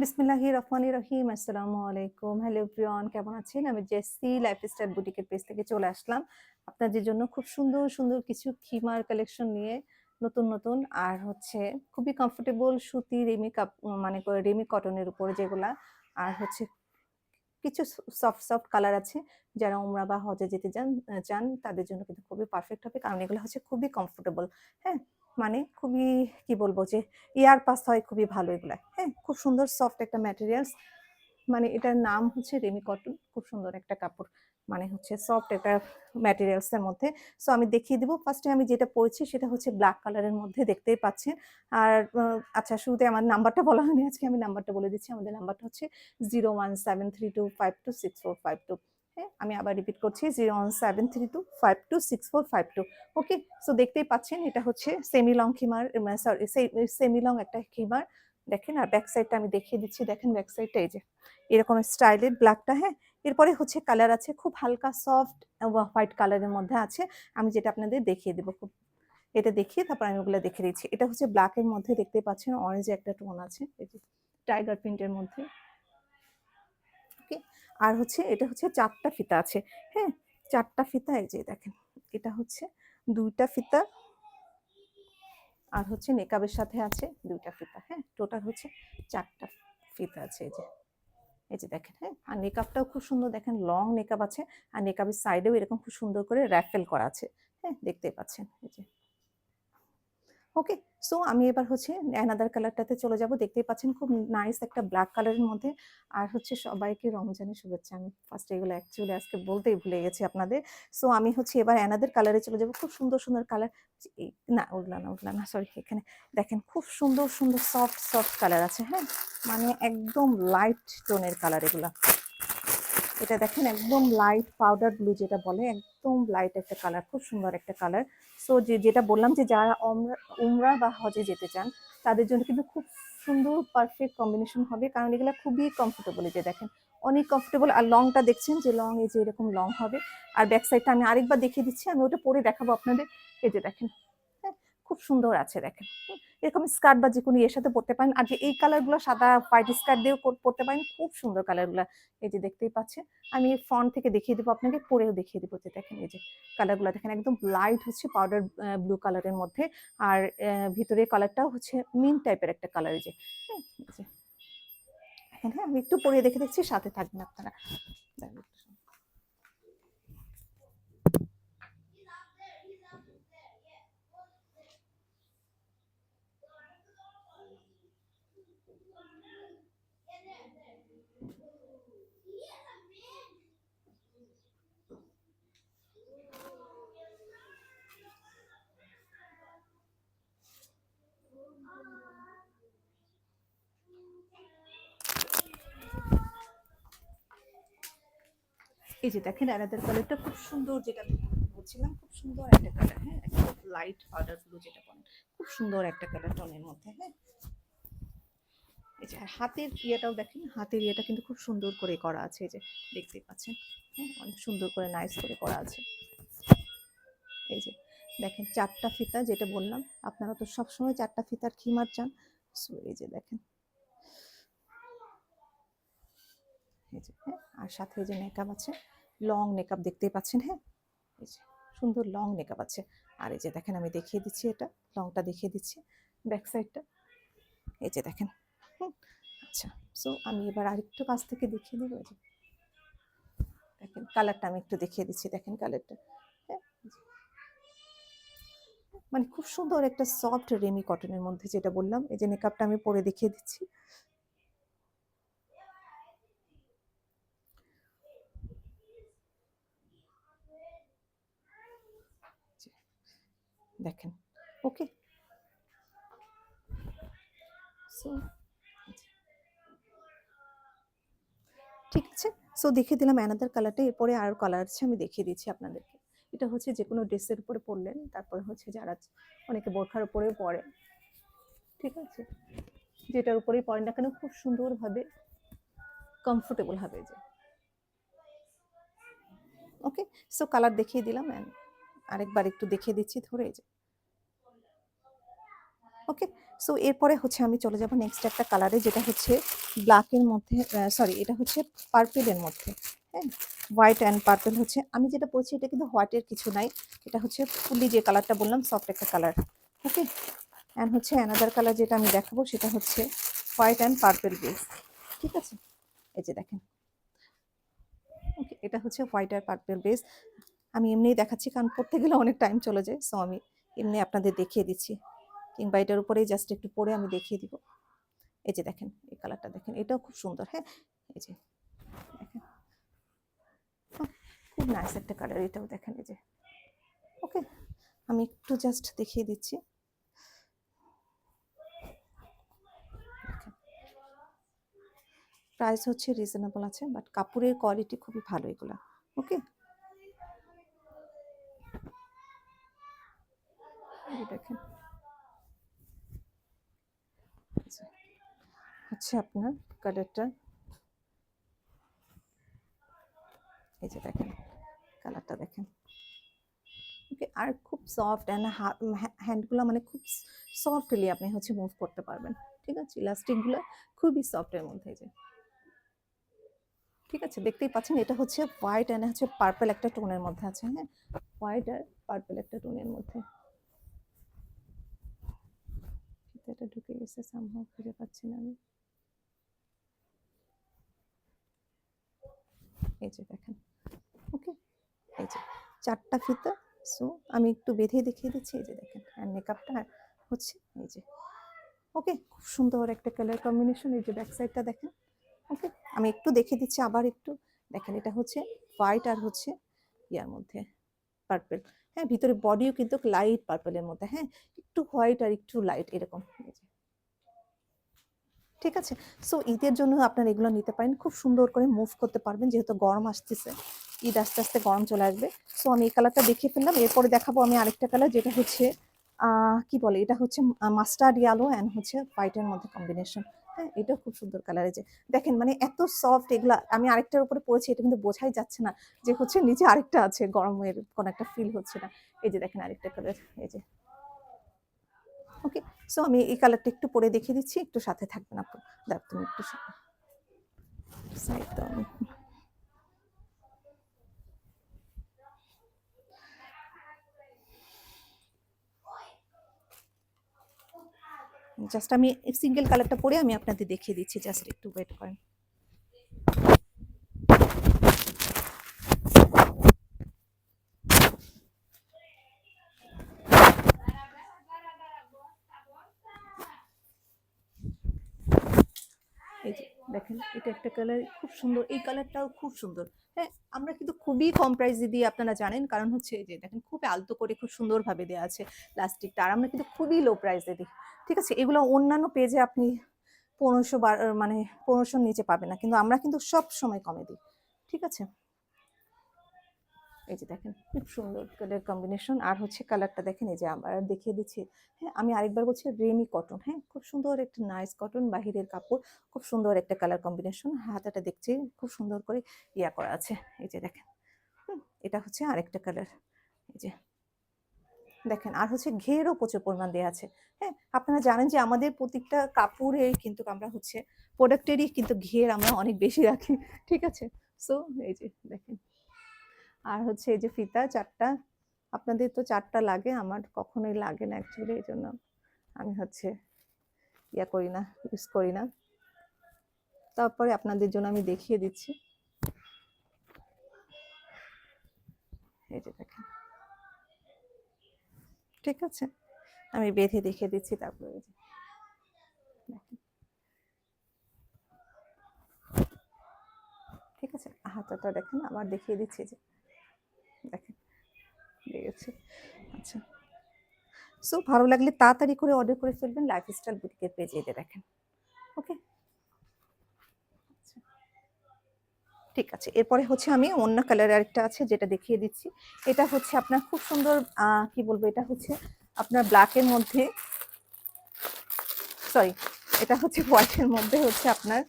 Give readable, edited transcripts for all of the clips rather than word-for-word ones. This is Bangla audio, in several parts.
বিসমিল্লাহির রহমানির রহিম। আসসালামু আলাইকুম। হ্যালো এভরিওয়ান, কেমন আছেন? আমি জেসি লাইফস্টাইল বুটিকের পেজ থেকে চলে আসলাম। আপনাদের জন্য খুব সুন্দর, সুন্দর কিছু খিমার কালেকশন নিয়ে নতুন, নতুন আর খুবই কমফোর্টেবল সুতি রেমি মানে রেমি কটনের উপরে যেগুলা আর কিছু সফট, সফট কালার আছে। যারা উমরা বা হজে যেতে চান তাদের জন্য কিন্তু খুবই পারফেক্ট হবে। কারণ এগুলো খুবই কমফোর্টেবল। হ্যাঁ? মানে খুবই কি বলবো যে এয়ার পাস হয় খুবই ভালো এগুলা। হ্যাঁ? খুব সুন্দর সফট একটা ম্যাটেরিয়ালস। মানে এটার নাম রেমি কটন। খুব সুন্দর একটা কাপড়। মানে সফট একটা ম্যাটেরিয়ালস এর মধ্যে। সো আমি দেখিয়ে দিব। ফার্স্ট এ আমি যেটা পড়েছি সেটা ব্লাক কালারের মধ্যে দেখতেই পাচ্ছেন। আর আচ্ছা, শুরুতে আমার নাম্বারটা বলা হয়নি। আজকে আমি নাম্বারটা বলে দিচ্ছি। আমাদের নাম্বারটা 0173252645 হ্যাঁ? আমি আবার রিপিট করছি 0173252645। ওকে? সো দেখতেই পাচ্ছেন এটা সেমি লং খিমার, সরি সেমি লং একটা খিমার। দেখেন আর ব্যাক সাইডটা আমি দেখিয়ে দিচ্ছি। দেখেন ব্যাক সাইডটা এই যে এরকম স্টাইলের ব্ল্যাকটা। হ্যাঁ? এরপরে কালার আছে খুব হালকা সফট হোয়াইট কালারের মধ্যে আছে। আমি যেটা আপনাদের দেখিয়ে দেব। এটা দেখিয়ে তারপর আমি ওগুলো দেখে দিচ্ছি। এটা ব্ল্যাক এর মধ্যে দেখতে পাচ্ছেন অরেঞ্জ একটা টোন আছে। এই যে টাইগার প্রিন্টের মধ্যে। ওকে? আর এটা ৪ টা ফিতা আছে। হ্যাঁ? ৪ টা ফিতা এই যে দেখেন। এটা ২ টা ফিতা আর নেকাবের সাথে আছে ২ টা ফিতা। হ্যাঁ? টোটাল ৪ টা ফিতা আছে এই যে দেখেন। হ্যাঁ? আর নেকআপটাও খুব সুন্দর দেখেন, লং নেকআপ আছে। আর নেকআপের সাইডেও এরকম খুব সুন্দর করে র‍্যাফেল করা আছে। হ্যাঁ? দেখতেই পাচ্ছেন এই যে। ওকে? সো আমি এবার অ্যানাদার কালারটাতে চলে যাব। দেখতেই পাচ্ছেন খুব নাইস একটা ব্ল্যাক কালারের মধ্যে। আর সবাইকে রমজানের শুভেচ্ছা। আমি ফার্স্ট এগুলো অ্যাকচুয়ালি আজকে বলতেই ভুলে গেছি আপনাদের। সো আমি এবার অ্যানাদার কালারে চলে যাব। খুব সুন্দর, সুন্দর কালার। না ওগুলা না, সরি, এখানে দেখেন খুব সুন্দর, সুন্দর সফট, সফট কালার আছে। হ্যাঁ? মানে একদম লাইট টোনের কালার এগুলা। এটা দেখেন একদম লাইট পাউডার ব্লু যেটা বলে, একদম লাইট একটা কালার, খুব সুন্দর একটা কালার। সো যেটা বললাম যে যারা উমরা বা হজে যেতে চান তাদের জন্য কিন্তু খুব সুন্দর পারফেক্ট কম্বিনেশন হবে, কারণ এগুলো খুবই কমফোর্টেবল। এই যে দেখেন অনেক কমফোর্টেবল। আর লংটা দেখছেন যে লং, এই যে এরকম লং হবে। আর ব্যাক সাইডটা আমি আরেকবার দেখিয়ে দিচ্ছি, আমি ওটা পরে দেখাবো আপনাদের। এই যে দেখেন, হ্যাঁ, খুব সুন্দর আছে দেখেন। এরকম স্কার্ট বা যেকোনো এর সাথে পরতে পারেন। আর যে এই কালারগুলো সাদা হোয়াইট স্কার্ট দিয়েও পরতে পারেন, খুব সুন্দর কালারগুলো। এই যে দেখতেই পাচ্ছেন, আমি ফ্রন্ট থেকে দেখিয়ে দেবো আপনাকে, পরেও দেখিয়ে দেবো। যে দেখেন এই যে কালারগুলো দেখেন একদম লাইট পাউডার ব্লু কালারের মধ্যে। আর ভিতরে কালারটাও মিন্ট টাইপের একটা কালার। এই যে হ্যাঁ, এই যে দেখেন। হ্যাঁ, আমি একটু পরে দেখে দিচ্ছি, সাথে থাকবেন আপনারা। এই যে দেখেন অ্যানাদার কালারটা খুব সুন্দর, যেটা আমি বলছিলাম, খুব সুন্দর একটা কালার। হ্যাঁ, একদম লাইট পাউডার ব্লু যেটা বলেন, খুব সুন্দর একটা কালার টোনের মধ্যে। হ্যাঁ, এই যে হাতের ইয়েটাও দেখেন, হাতের ইয়েটা কিন্তু খুব সুন্দর করে করা আছে। এই যে দেখতেই পাচ্ছেন। হ্যাঁ, অনেক সুন্দর করে নাইস করে করা আছে। এই যে দেখেন ৪ টা ফিতা, যেটা বললাম আপনারা তো সবসময় ৪ টা ফিতার খিমার চান। সো এই যে দেখেন, এই যে হ্যাঁ, আর সাথে এই যে মেকআপ আছে, লং মেকআপ দেখতেই পাচ্ছেন। হ্যাঁ, এই যে সুন্দর লং মেকআপ আছে। আর এই যে দেখেন আমি দেখিয়ে দিচ্ছি, এটা লংটা দেখিয়ে দিচ্ছি, ব্যাক সাইডটা। এই যে দেখেন। হুম, আচ্ছা। সো আমি এবার আরেকটু কাছ থেকে দেখিয়ে দেবো। যে দেখেন কালারটা আমি একটু দেখিয়ে দিচ্ছি, দেখেন কালারটা। হ্যাঁ, মানে খুব সুন্দর একটা সফট রেমি কটনের মধ্যে, যেটা বললাম। এই যে মেকআপটা আমি পরে দেখিয়ে দিচ্ছি। দেখেন। ওকে? সো ঠিক আছে। সো দেখিয়ে দিলাম অ্যানাদার কালারটা। এরপরে আর কালার আছে, আমি দেখিয়ে দিচ্ছি আপনাদেরকে। এটা যেকোনো ড্রেসের উপরে পরলেন, তারপরে যারা অনেকে বোরখার উপরেও পরে, ঠিক আছে? যেটার উপরেই পরেন না কেন খুব সুন্দরভাবে কমফোর্টেবল হবে। যে ওকে? সো কালার দেখিয়ে দিলাম, আরেকবার একটু দেখিয়ে দিচ্ছি ধরে। এই যে ওকে। সো এরপরে হচ্ছে আমি চলে যাব নেক্সট একটা কালারে, যেটা হচ্ছে ব্ল্যাকের মধ্যে, সরি এটা হচ্ছে পার্পেলের মধ্যে। হ্যাঁ, হোয়াইট অ্যান্ড পার্পেল হচ্ছে আমি যেটা বলছি, এটা কিন্তু হোয়াইটের কিছু নাই, এটা হচ্ছে ফুললি যে কালারটা বললাম সফট একটা কালার। ওকে, অ্যান্ড হচ্ছে অ্যানাদার কালার যেটা আমি দেখাবো সেটা হচ্ছে হোয়াইট অ্যান্ড পার্পেল বেস। ঠিক আছে, এই যে দেখেন। ওকে, এটা হচ্ছে হোয়াইট আর পার্পেল বেস। আমি এমনিই দেখাচ্ছি, কারণ পড়তে গেলে অনেক টাইম চলে যায়, সো আমি এমনি আপনাদের দেখিয়ে দিচ্ছি, কিংবা এটার উপরেই জাস্ট একটু পরে আমি দেখিয়ে দিব। এই যে দেখেন, এই কালারটা দেখেন, এটাও খুব সুন্দর। হ্যাঁ, এই যে দেখেন, খুব নাইস একটা কালার, এটাও দেখেন। এই যে ওকে, আমি একটু জাস্ট দেখিয়ে দিচ্ছি। প্রাইস হচ্ছে রিজনেবল আছে, বাট কাপড়ের কোয়ালিটি খুবই ভালো এগুলা। ওকে, দেখেন হচ্ছে আপনার কালারটা, এই যে দেখেন কালারটা দেখেন। ওকে, আর খুব সফট অ্যান্ড হ্যান্ডগুলো মানে খুব সফটলি আপনি হচ্ছে মুভ করতে পারবেন। ঠিক আছে, ইলাস্টিকগুলো খুবই সফটের মধ্যে। যে ঠিক আছে, দেখতেই পাচ্ছেন, এটা হচ্ছে হোয়াইট অ্যান্ড হচ্ছে পার্পল একটা টোনের মধ্যে আছে। হ্যাঁ, হোয়াইট আর পার্পল একটা টোনের মধ্যে। এটা ঢুকে গেছে, সামহাও খুঁজে পাচ্ছি না আমি। এই যে দেখেন। ওকে, এই যে 4টা ফিতা। সো আমি একটু বেঁধে দেখিয়ে দিচ্ছি। এই যে দেখেন, আর মেকআপটা হচ্ছে এই যে। ওকে, খুব সুন্দর একটা কালার কম্বিনেশন। এই যে ব্যাক সাইডটা দেখেন। ওকে, আমি একটু দেখিয়ে দিচ্ছি আবার একটু। দেখেন, এটা হচ্ছে হোয়াইট আর হচ্ছে ইয়ার মধ্যে পার্পল। হ্যাঁ, ভিতরে বডিও কিন্তু লাইট পার্পলের মধ্যে। হ্যাঁ, একটু হোয়াইট আর একটু লাইট এরকম। ঠিক আছে, সো ঈদের জন্য আপনারা এগুলো নিতে পারেন, খুব সুন্দর করে মুভ করতে পারবেন, যেহেতু গরম আসতেছে, ঈদ আস্তে আস্তে গরম চলে আসবে। সো আমি এই কালারটা দেখিয়ে ফেললাম। এরপরে দেখাবো আমি আরেকটা কালার, যেটা হচ্ছে কি বলে, এটা হচ্ছে মাস্টার্ড ইয়েলো অ্যান্ড হচ্ছে হোয়াইটের মধ্যে কম্বিনেশন। হ্যাঁ, এটা খুব সুন্দর কালার। এই যে দেখেন, মানে এত সফট এগুলা। আমি আরেকটার উপরে পড়েছি, এটা কিন্তু বোঝাই যাচ্ছে না যে হচ্ছে নিচে আরেকটা আছে, গরমের কোনো একটা ফিল হচ্ছে না। এই যে দেখেন আরেকটা কালার, এই যে। ওকে, সো আমি এই কালারটা একটু পরে দেখিয়ে দিচ্ছি, একটু সাথে থাকবেন আপু। দেখ তুমি একটু সাইড দাও। জাস্ট আমি সিঙ্গেল কালারটা পরে আমি আপনাদের দেখিয়ে দিচ্ছি, জাস্ট একটু ওয়েট করেন। এই যে দেখেন, এটা একটা কালার খুব সুন্দর, এই কালারটাও খুব সুন্দর। হ্যাঁ, আমরা কিন্তু খুবই কম প্রাইসে দিই, আপনারা জানেন, কারণ হচ্ছে এই যে দেখেন, খুব আলতো করে খুব সুন্দরভাবে দেওয়া আছে প্লাস্টিকটা, আর আমরা কিন্তু খুবই লো প্রাইসে দিই। ঠিক আছে, এগুলো অন্যান্য পেজে আপনি 1500 মানে 1500 নিচে পাবেন না, কিন্তু আমরা কিন্তু সব সময় কমে দিই। ঠিক আছে, এই যে দেখেন, খুব সুন্দর কালার কম্বিনেশন। আর হচ্ছে কালারটা দেখেন, এই যে আবার দেখিয়ে দিচ্ছি। হ্যাঁ, আমি আরেকবার বলছি, রেমি কটন। হ্যাঁ, খুব সুন্দর একটা নাইস কটন, বাহিরের কাপড়, খুব সুন্দর একটা কালার কম্বিনেশন। হাতাটা দেখছি খুব সুন্দর করে ইয়া করা আছে। এই যে দেখেন, এটা হচ্ছে আরেকটা কালার। এই যে দেখেন, আর হচ্ছে ঘেরও প্রচুর পরিমাণ দেওয়া আছে। হ্যাঁ, আপনারা জানেন যে আমাদের প্রত্যেকটা কাপড়ে কিন্তু আমরা হচ্ছে প্রোডাক্টেরই কিন্তু ঘের আমরা অনেক বেশি রাখি। ঠিক আছে, সো এই যে দেখেন, আর হচ্ছে এই যে ফিতা 4টা। আপনাদের তো 4টা লাগে, আমার কখনোই লাগে না অ্যাকচুয়ালি, এই জন্য আমি হচ্ছে ইয়া করি না, ইউজ করি না। তারপরে আপনাদের জন্য আমি দেখিয়ে দিচ্ছি। এই যে দেখেন, ঠিক আছে, আমি বেঁধে দেখিয়ে দিচ্ছি। তারপরে এই যে দেখেন, ঠিক আছে, হাতাটা দেখেন, আবার দেখিয়ে দিচ্ছি। যে দেখেন, দিয়ে গেছে। আচ্ছা, সো ভালো লাগলে তাড়াতাড়ি করে অর্ডার করে ফেলবেন লাইফস্টাইল বুটিকের পেজে। এটা দেখেন। ওকে, ঠিক আছে, এরপরে হচ্ছে আমি অন্য কালার আরেকটা আছে, যেটা দেখিয়ে দিচ্ছি। এটা হচ্ছে আপনার খুব সুন্দর, কি বলবো, এটা হচ্ছে আপনার ব্ল্যাকের মধ্যে, সরি, এটা হচ্ছে হোয়াইটের মধ্যে হচ্ছে আপনার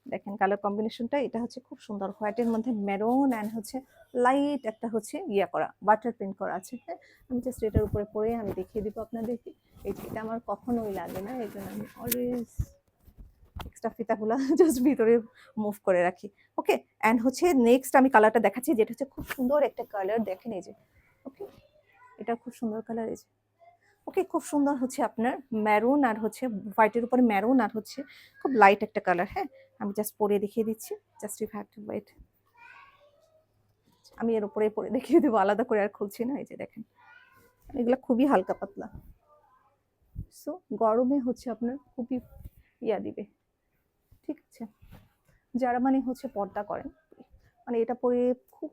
দেখেন কালার কম্বিনেশনটা, এটা হচ্ছে খুব সুন্দর, হোয়াইটের মধ্যে মেরুন অ্যান্ড হচ্ছে লাইট একটা হচ্ছে ইয়া করা বাটার প্রিন্ট করা আছে। হ্যাঁ, আমি জাস্ট এটার উপরে পরে আমি দেখিয়ে দিব আপনাদেরকে। এটা আমার কখনোই লাগে না, এই জন্য আমি অলওয়েজ এক্সট্রা ফিতাগুলো জাস্ট ভিতরে মুভ করে রাখি। ওকে, অ্যান্ড হচ্ছে নেক্সট আমি কালারটা দেখাচ্ছি, যেটা হচ্ছে খুব সুন্দর একটা কালার, দেখেন এই যে। ওকে, এটা খুব সুন্দর কালার, এই যে। ওকে, খুব সুন্দর হচ্ছে আপনার মেরুন আর হচ্ছে হোয়াইটের উপরে মেরুন আর হচ্ছে খুব লাইট একটা কালার। হ্যাঁ, আমি জাস্ট পরে দেখিয়ে দিচ্ছি, just you have to wait. আমি এর উপরে পরে দেখিয়ে দেবো, আলাদা করে আর খুলছি না। এই যে দেখেন, এগুলো খুবই হালকা পাতলা, সো গরমে হচ্ছে আপনার খুবই ইয়া দিবে। ঠিক আছে, যারা মানে হচ্ছে পর্দা করেন, মানে এটা পরে খুব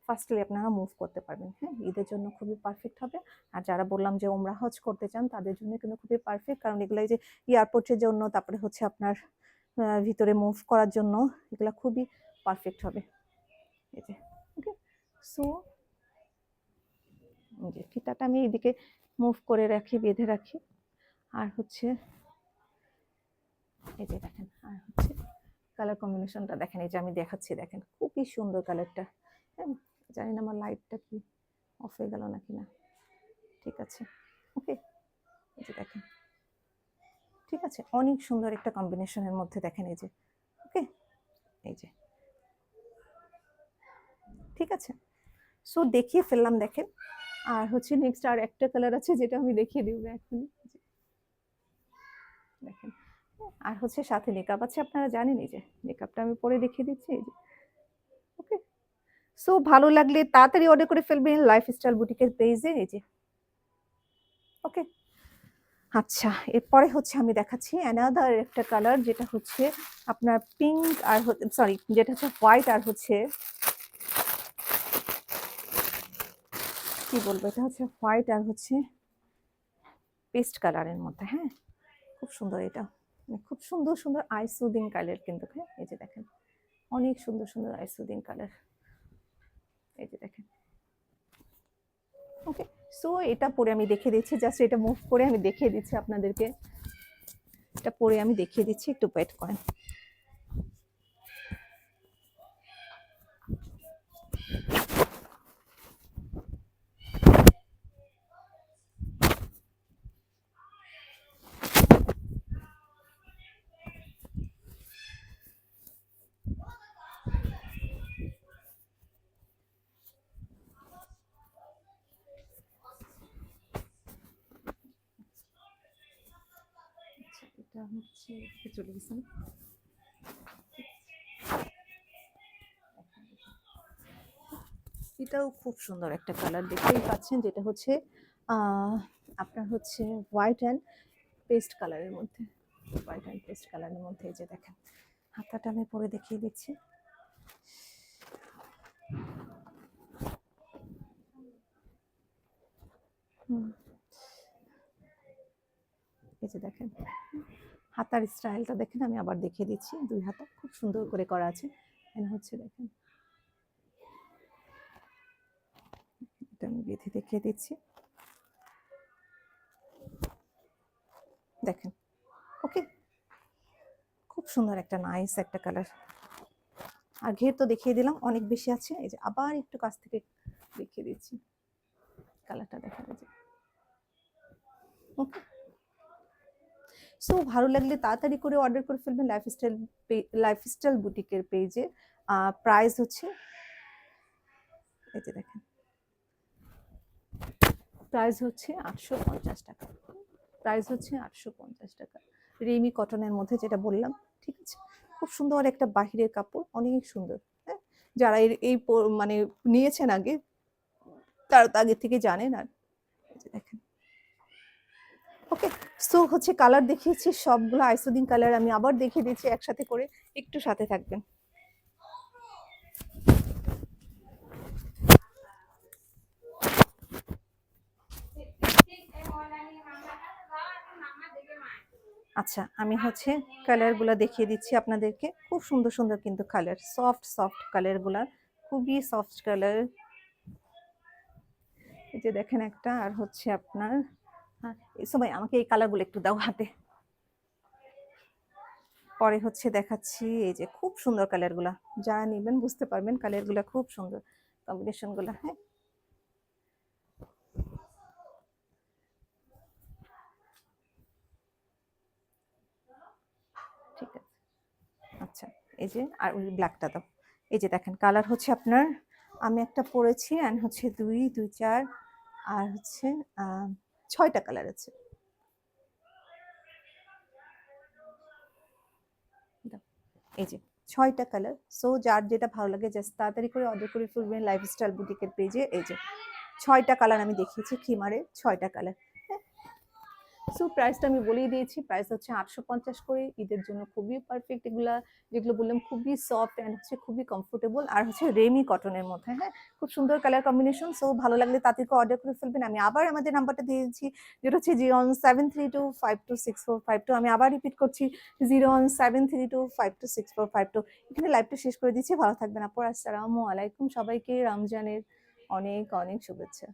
ফাস্টলি আপনারা মুভ করতে পারবেন। হ্যাঁ, ঈদের জন্য খুবই পারফেক্ট হবে। আর যারা বললাম যে ওমরা হজ করতে চান, তাদের জন্য কিন্তু খুবই পারফেক্ট, কারণ এগুলো যে এয়ারপোর্টের জন্য, তারপরে হচ্ছে আপনার ভিতরে মুভ করার জন্য এগুলা খুবই পারফেক্ট হবে। এই যে, ওকে, সো যে ফিতাটা আমি এদিকে মুভ করে রাখি, বেঁধে রাখি। আর হচ্ছে এই যে দেখেন, আর হচ্ছে কালার কম্বিনেশনটা দেখেন, এই যে আমি দেখাচ্ছি, দেখেন খুবই সুন্দর কালারটা। হ্যাঁ, জানি না আমার লাইটটা কি অফ হয়ে গেল নাকি না। ঠিক আছে, ওকে, এই যে দেখেন, ঠিক আছে, অনেক সুন্দর একটা কম্বিনেশনের মধ্যে দেখেন, এই যে। ওকে, এই যে, ঠিক আছে, সো দেখিয়ে ফেললাম, দেখেন। আর হচ্ছে নেক্সট আর একটা কালার আছে, যেটা আমি দেখিয়ে দিব এখন, দেখেন। আর হচ্ছে সাথে মেকআপ আছে, আপনারা জানেন, এই যে মেকআপটা আমি পরে দেখিয়ে দিচ্ছি, এই যে। ওকে, সো ভালো লাগলে তাড়াতাড়ি অর্ডার করে ফেলবেন লাইফস্টাইল বুটিকের পেজে, এই যে। ওকে, আচ্ছা, এরপরে হচ্ছে আমি দেখাচ্ছি অ্যানাদার একটা কালার, যেটা হচ্ছে আপনার পিঙ্ক আর সরি, যেটা হচ্ছে হোয়াইট আর হচ্ছে কি বলবো, এটা হচ্ছে হোয়াইট আর হচ্ছে পেস্ট কালারের মধ্যে। হ্যাঁ, খুব সুন্দর, এটা খুব সুন্দর সুন্দর আই সুদিং কালার কিন্তু। হ্যাঁ, এই যে দেখেন, অনেক সুন্দর সুন্দর আই সুদিং কালার, এই যে দেখেন। ওকে, সো এটা পরে আমি দেখিয়ে দিচ্ছি, জাস্ট এটা মুভ করে আমি দেখিয়ে দিচ্ছি আপনাদেরকে। এটা পরে আমি দেখিয়ে দিচ্ছি, একটু ওয়েট করেন। এটা হচ্ছে চলে গেছে না, এটাও খুব সুন্দর একটা কালার, দেখতেই পাচ্ছেন, যেটা হচ্ছে আপনার হচ্ছে হোয়াইট অ্যান্ড পেস্ট কালারের মধ্যে, হোয়াইট অ্যান্ড পেস্ট কালারের মধ্যে। এই যে দেখেন, হাতাটা আমি পরে দেখিয়ে দিচ্ছি। এই যে দেখেন, হাতার স্টাইলটা দেখেন, আমি আবার দেখিয়ে দিচ্ছি, দুই হাতা খুব সুন্দর করে করা আছে। এখানে হচ্ছে দেখেন, এটা আমি বেঁধে দেখিয়ে দিচ্ছি, দেখেন। ওকে, খুব সুন্দর একটা নাইস একটা কালার। আর ঘের তো দেখিয়ে দিলাম, অনেক বেশি আছে। এই যে আবার একটু কাছ থেকে দেখিয়ে দিচ্ছি, কালারটা দেখা যায়। ওকে, সো ভালো লাগলে তাড়াতাড়ি করে অর্ডার করে ফেলবেন লাইফস্টাইল বুটিকের পেজে। প্রাইস হচ্ছে, এই যে দেখেন, প্রাইস হচ্ছে 850 টাকা। প্রাইস হচ্ছে 850 টাকা, রেমি কটনের মধ্যে, যেটা বললাম। ঠিক আছে, খুব সুন্দর একটা বাহিরের কাপড়, অনেক সুন্দর। হ্যাঁ, যারা এই মানে নিয়েছেন আগে, তারা তো আগে থেকে জানেন। আর দেখেন, ওকে, সো হচ্ছে কালার দেখিয়েছি সবগুলো আইসোদিন কালার, আমি আবার দেখিয়ে দিচ্ছি একসাথে করে, একটু সাথে থাকবেন। আচ্ছা, আমি হচ্ছে কালারগুলো দেখিয়ে দিচ্ছি আপনাদেরকে, খুব সুন্দর সুন্দর কিন্তু কালার, সফট সফট কালারগুলা, খুবই সফট কালার। এই যে দেখেন একটা, আর হচ্ছে আপনার, হ্যাঁ, এই সময় আমাকে এই কালারগুলো একটু দাও হাতে, পরে হচ্ছে দেখাচ্ছি এই যে খুব সুন্দর কালারগুলা, যারা নেবেন বুঝতে পারবেন কালারগুলা খুব সুন্দর, কম্বিনেশন গুলা। হ্যাঁ, ঠিক আছে। আচ্ছা, এই যে আর ওই ব্ল্যাকটা দাও। এই যে দেখেন কালার হচ্ছে আপনার, আমি একটা পরেছি অ্যান্ড হচ্ছে ২, ২, ৪ আর হচ্ছে ৬টা কালার আছে। দাও। এই যে ৬টা কালার। সো যার যেটা ভালো লাগে জাস্ট তাড়াতাড়ি করে অর্ডার করে ফেলবেন লাইফস্টাইল বুটিকের পেজে। এই যে ৬টা কালার আমি দেখিয়েছি, খিমারের ৬টা কালার। হ্যাঁ, সো প্রাইসটা আমি বলেই দিয়েছি, প্রাইস হচ্ছে ৮৫০ করে। ঈদের জন্য খুবই পারফেক্ট এগুলা, যেগুলো বললাম খুবই সফট অ্যান্ড হচ্ছে খুবই কমফোর্টেবল, আর হচ্ছে রেমি কটনের মধ্যে। হ্যাঁ, খুব সুন্দর কালার কম্বিনেশন। সো ভালো লাগলে তাদেরকে অর্ডার করে ফেলবেন। আমি আবার আমাদের নাম্বারটা দিয়ে দিচ্ছি, যেটা হচ্ছে 01732526452। আমি আবার রিপিট করছি, 01732526452। এখানে লাইভটা শেষ করে দিচ্ছি। ভালো থাকবেন আপুরা। আসসালামু আলাইকুম। সবাইকে রমজানের অনেক অনেক শুভেচ্ছা।